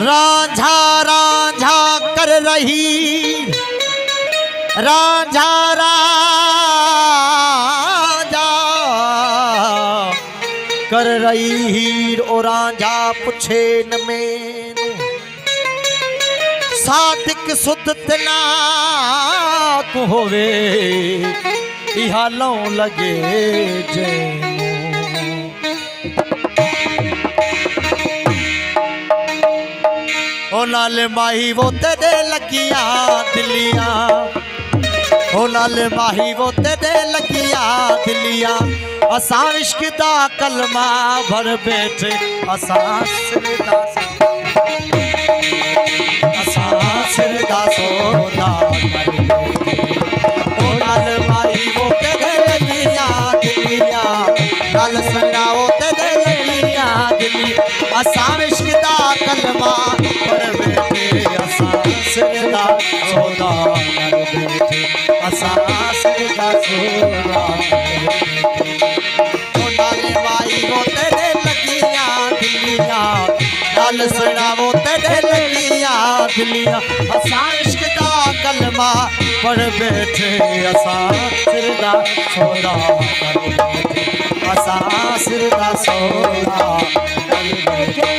रांझा रांझा कर रही, रांझा रांझा कर रही हीर और रांझा पुछे न मैनू सादिक सुध तनाक होवे इहालों लगे जैनू। ओ नाले माही वो तेरे लगिया दिलिया, ओ नाले माही वो तेरे लगिया दिलिया। असां इश्क दा कलमा भर बैठे, असां सिर दा सौदा कर बैठे। ओ नाले माही वो तेरे लगिया दिलिया, गल सुना वो तेरे लगिया दिलिया। असां इश्क दा कलमा भर बैठे, असां सिर दा सौदा कर बैठे, असां सिर दा सौदा कर बैठे। ओ नाले माही वो तेरे लगिया दिलिया, गल सुना वो तेरे लगिया दिलिया। असां इश्क दा कलमा पढ़ बैठे, असां सिर दा सौदा कर बैठे, असां सिर दा सौदा कर बैठे।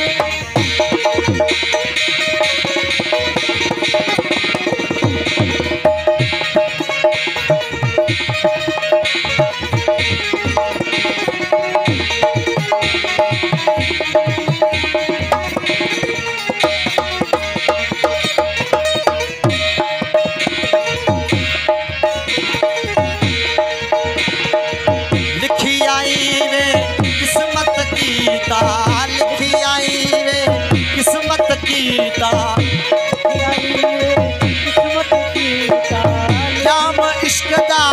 लिखी आई वे किस्मत की ताल, लिखी आई वे किस्मत की ताल, जाम इश्क दा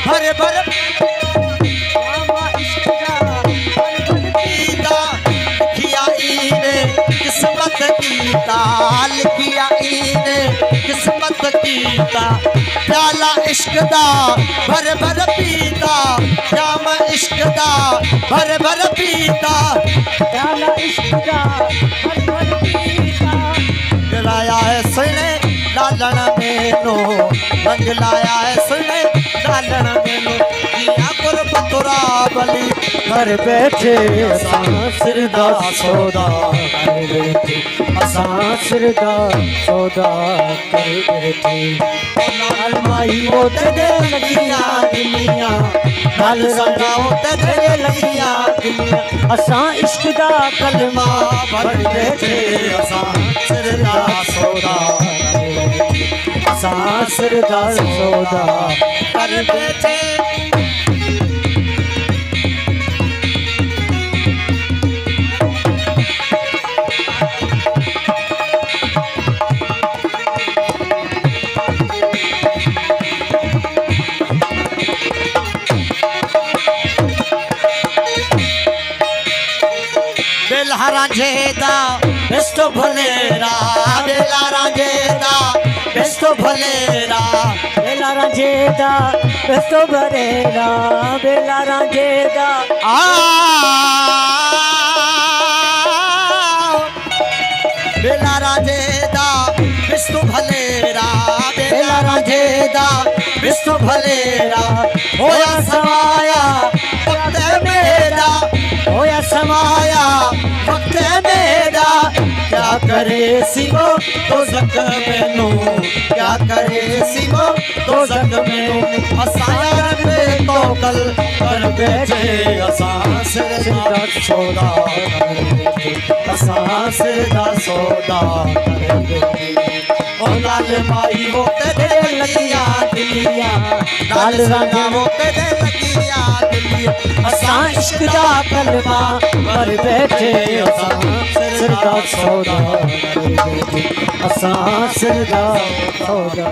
भर भर पीता। लिखी आई वे किस्मत की ताल, लिखी आई वे किस्मत की ताल। प्याला इश्क दा भर भर पीता, जाम इश्क दा भर भर पीता, प्याला इश्क दा भर भर पीता। लाया है सुने लालन मेनू, रंग लाया है सुने लालन मेनू। किया गुरबत बली घर बैठे, असां सिर दा सौदा कर बैठे, असां सिर दा सौदा कर बैठे। नाल माही वो तेरे लगिया दिलिया, नाल रंगा वो तेरे लगिया दिलिया। असां इश्क दा कलमा भर बैठे, असां सिर दा सौदा कर बैठे, असां सिर दा सौदा कर बैठे। बेला रांझेदा बेस्तो भलेरा, बेला रांझेदा बेस्तो भलेरा, बेला रांझेदा बेस्तो भलेरा, बेला रांझेदा बेला रांझेदा बेस्तो भलेरा, बेला रांझेदा बेस्तो भलेरा। होया समाया वक्त मेरा, होया समाया वक्त मेरा। क्या करे सिमो तो जग मैनू, क्या करे सिमो तो जग मैनू। असां यार पे तो कल कर बैठे, असां सिर दा सौदा कर बैठे, असां सिर दा सौदा कर बैठे। ओ लाल माही वो तेरे लगिया दिलिया, लाल रंगा वो तेरे लगिया दिलिया। असां इश्क दा कलमा भर बैठे, असां सिर दा सौदा कर बैठे, असां सिर दा सौदा।